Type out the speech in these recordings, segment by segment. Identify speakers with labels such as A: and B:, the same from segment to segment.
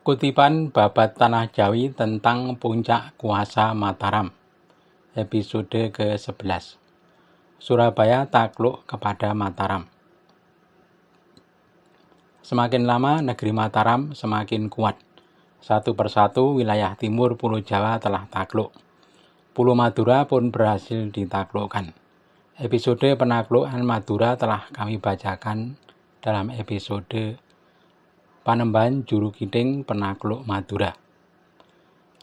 A: Kutipan Babat Tanah Jawi tentang Puncak Kuasa Mataram, episode ke-11. Surabaya takluk kepada Mataram. Semakin lama negeri Mataram semakin kuat. Satu persatu wilayah timur Pulau Jawa telah takluk. Pulau Madura pun berhasil ditaklukkan. Episode penaklukan Madura telah kami bacakan dalam episode Panembahan Juru Kiting Penakluk Madura.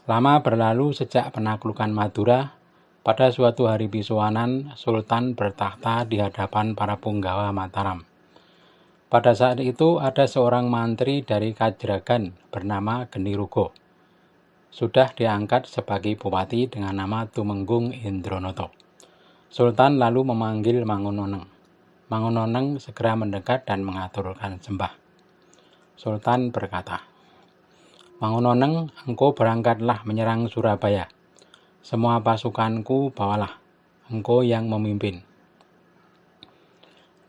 A: Lama berlalu sejak penaklukan Madura, pada suatu hari pisoanan Sultan bertakhta di hadapan para punggawa Mataram. Pada saat itu ada seorang mantri dari Kajragan bernama Genirugo. Sudah diangkat sebagai bupati dengan nama Tumenggung Indronoto. Sultan lalu memanggil Mangunoneng. Mangunoneng segera mendekat dan mengaturkan sembah. Sultan berkata, "Mangunoneng, engkau berangkatlah menyerang Surabaya. Semua pasukanku bawalah, engkau yang memimpin."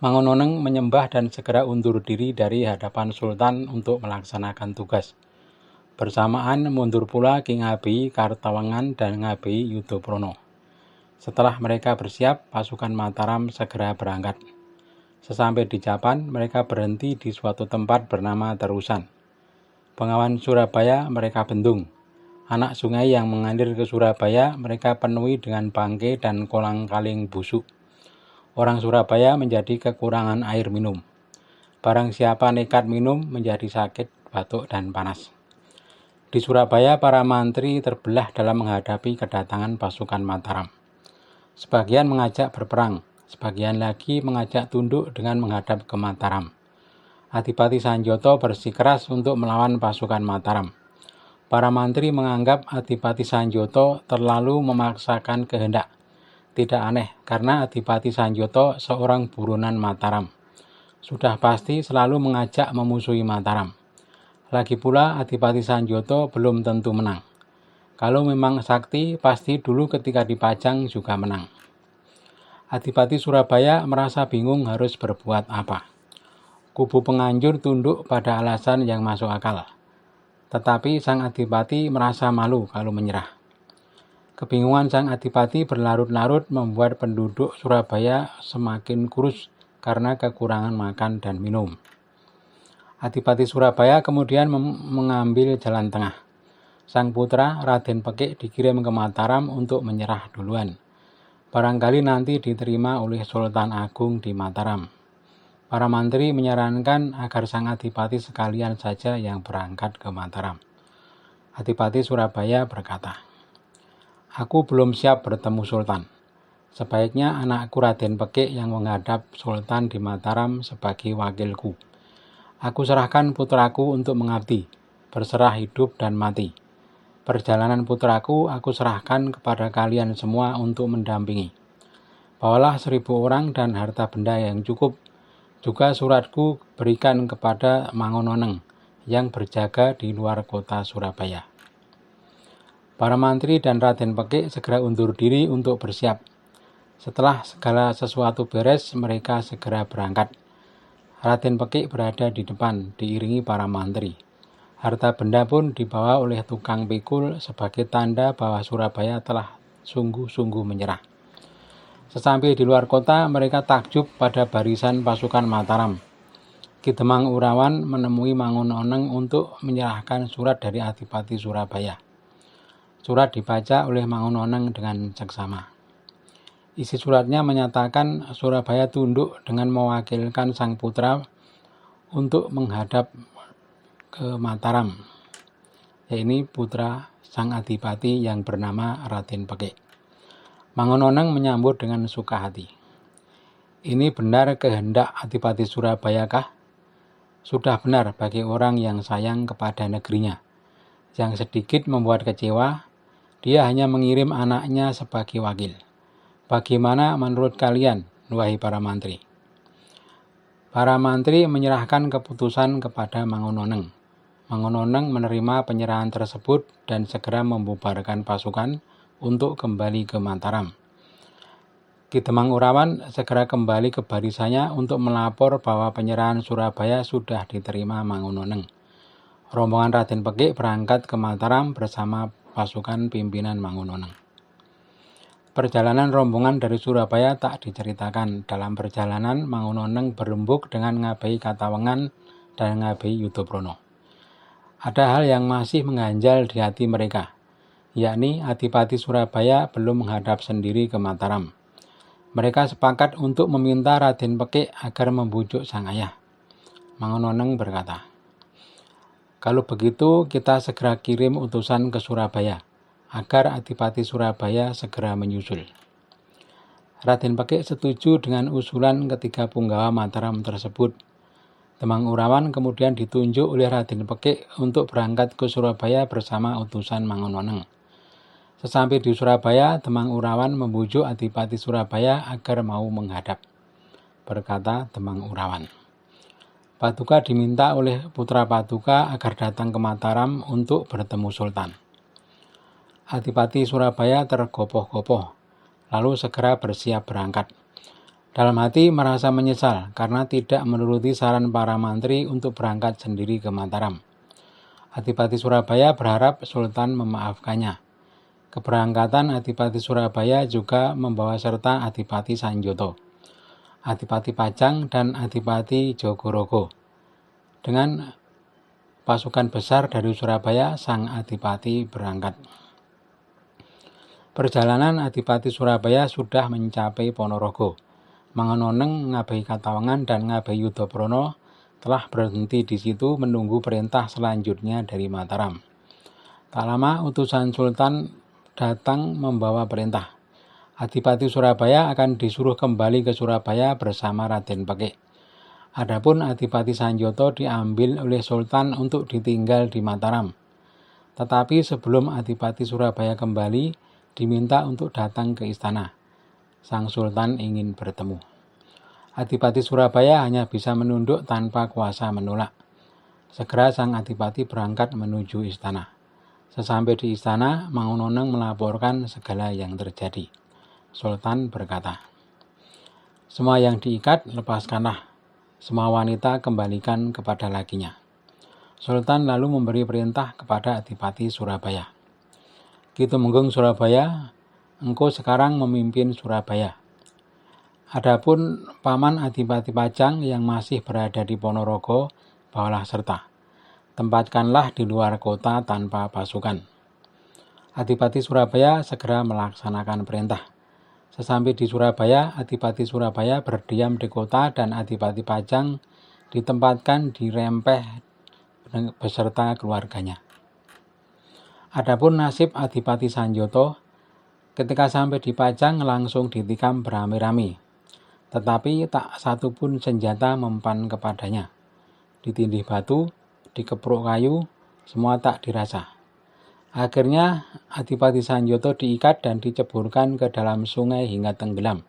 A: Mangunoneng menyembah dan segera undur diri dari hadapan Sultan untuk melaksanakan tugas. Bersamaan mundur pula Ki Ngabeyi Kartawangan dan Ngabeyi Yudoprono. Setelah mereka bersiap, pasukan Mataram segera berangkat. Sesampai di Japan, mereka berhenti di suatu tempat bernama Terusan. Bengawan Surabaya mereka bendung. Anak sungai yang mengalir ke Surabaya mereka penuhi dengan bangkai dan kolang-kaling busuk. Orang Surabaya menjadi kekurangan air minum. Barang siapa nekat minum menjadi sakit, batuk, dan panas. Di Surabaya para mantri terbelah dalam menghadapi kedatangan pasukan Mataram. Sebagian mengajak berperang, sebagian lagi mengajak tunduk dengan menghadap ke Mataram. Adipati Sanjoto bersikeras untuk melawan pasukan Mataram. Para mantri menganggap Adipati Sanjoto terlalu memaksakan kehendak. Tidak aneh, karena Adipati Sanjoto seorang buronan Mataram. Sudah pasti selalu mengajak memusuhi Mataram. Lagi pula Adipati Sanjoto belum tentu menang. Kalau memang sakti, pasti dulu ketika dipajang juga menang. Adipati Surabaya merasa bingung harus berbuat apa. Kubu penganjur tunduk pada alasan yang masuk akal. Tetapi sang adipati merasa malu kalau menyerah. Kebingungan sang adipati berlarut-larut membuat penduduk Surabaya semakin kurus karena kekurangan makan dan minum. Adipati Surabaya kemudian mengambil jalan tengah. Sang putra Raden Pekik dikirim ke Mataram untuk menyerah duluan. Barangkali nanti diterima oleh Sultan Agung di Mataram. Para mantri menyarankan agar sang adipati sekalian saja yang berangkat ke Mataram. Adipati Surabaya berkata, "Aku belum siap bertemu Sultan. Sebaiknya anakku Raden Pekik yang menghadap Sultan di Mataram sebagai wakilku. Aku serahkan putraku untuk mengabdi, berserah hidup dan mati. Perjalanan putraku aku serahkan kepada kalian semua untuk mendampingi. Bawalah 1.000 orang dan harta benda yang cukup. Juga suratku berikan kepada Mangunoneng yang berjaga di luar kota Surabaya." Para mantri dan Raden Pekik segera undur diri untuk bersiap. Setelah segala sesuatu beres, mereka segera berangkat. Raden Pekik berada di depan, diiringi para mantri. Harta benda pun dibawa oleh tukang pikul sebagai tanda bahwa Surabaya telah sungguh-sungguh menyerah. Sesampai di luar kota, mereka takjub pada barisan pasukan Mataram. Ki Demang Urawan menemui Mangunoneng untuk menyerahkan surat dari Adipati Surabaya. Surat dibaca oleh Mangunoneng dengan seksama. Isi suratnya menyatakan Surabaya tunduk dengan mewakilkan sang putra untuk menghadap ke Mataram, yaitu putra sang adipati yang bernama Raden Pekik. Mangunoneng menyambut dengan suka hati. "Ini benar kehendak Adipati Surabaya kah? Sudah benar bagi orang yang sayang kepada negerinya. Yang sedikit membuat kecewa, dia hanya mengirim anaknya sebagai wakil. Bagaimana menurut kalian, wahai para mantri?" Para mantri menyerahkan keputusan kepada Mangunoneng. Mangunoneng menerima penyerahan tersebut dan segera membubarkan pasukan untuk kembali ke Mataram. Ki Demang Urawan segera kembali ke barisannya untuk melapor bahwa penyerahan Surabaya sudah diterima Mangunoneng. rombongan Raden Pekik berangkat ke Mataram bersama pasukan pimpinan Mangununeng. Perjalanan rombongan dari Surabaya tak diceritakan. Dalam perjalanan, Mangununeng berembuk dengan Ngabei Katawengan dan Ngabei Yudaprana. Ada hal yang masih mengganjal di hati mereka, yakni Adipati Surabaya belum menghadap sendiri ke Mataram. Mereka sepakat untuk meminta Raden Pekik agar membujuk sang ayah. Mangununeng berkata, "Kalau begitu kita segera kirim utusan ke Surabaya, agar Adipati Surabaya segera menyusul." Raden Pekik setuju dengan usulan ketiga punggawa Mataram tersebut. Temang Urawan kemudian ditunjuk oleh Raden Pekik untuk berangkat ke Surabaya bersama utusan Mangununeng. Sesampai di Surabaya, Temang Urawan membujuk Adipati Surabaya agar mau menghadap. Berkata Temang Urawan, "Paduka diminta oleh putra Paduka agar datang ke Mataram untuk bertemu Sultan." Adipati Surabaya tergopoh-gopoh, lalu segera bersiap berangkat. Dalam hati merasa menyesal karena tidak menuruti saran para mantri untuk berangkat sendiri ke Mataram. Adipati Surabaya berharap Sultan memaafkannya. Keberangkatan Adipati Surabaya juga membawa serta Adipati Sanjoto, Adipati Pajang, dan Adipati Jogorogo. Dengan pasukan besar dari Surabaya, sang Adipati berangkat. Perjalanan Adipati Surabaya sudah mencapai Ponorogo. Mangununeng, Ngabei Katawengan, dan Ngabei Yudaprana telah berhenti di situ menunggu perintah selanjutnya dari Mataram. Tak lama utusan Sultan datang membawa perintah. Adipati Surabaya akan disuruh kembali ke Surabaya bersama Raden Pekik. Adapun Adipati Sanjoto diambil oleh Sultan untuk ditinggal di Mataram. Tetapi sebelum Adipati Surabaya kembali, diminta untuk datang ke istana. Sang Sultan ingin bertemu. Adipati Surabaya hanya bisa menunduk tanpa kuasa menolak. Segera sang Adipati berangkat menuju istana. Sesampai di istana, Mangununeng melaporkan segala yang terjadi. Sultan berkata, "Semua yang diikat lepaskanlah, semua wanita kembalikan kepada lakinya." Sultan lalu memberi perintah kepada Adipati Surabaya, "Ki Tumenggung Surabaya, engkau sekarang memimpin Surabaya. Adapun paman Adipati Pajang yang masih berada di Ponorogo, bawalah serta. Tempatkanlah di luar kota tanpa pasukan." Adipati Surabaya segera melaksanakan perintah. Sesampai di Surabaya, Adipati Surabaya berdiam di kota dan Adipati Pajang ditempatkan di Rempeh beserta keluarganya. Adapun nasib Adipati Sanjoto, ketika sampai di Pajang langsung ditikam beramai-ramai, tetapi tak satu pun senjata mempan kepadanya. Ditindih batu, dikepruk kayu, semua tak dirasa. Akhirnya Adipati Sanjoto diikat dan diceburkan ke dalam sungai hingga tenggelam.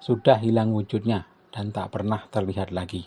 A: Sudah hilang wujudnya dan tak pernah terlihat lagi.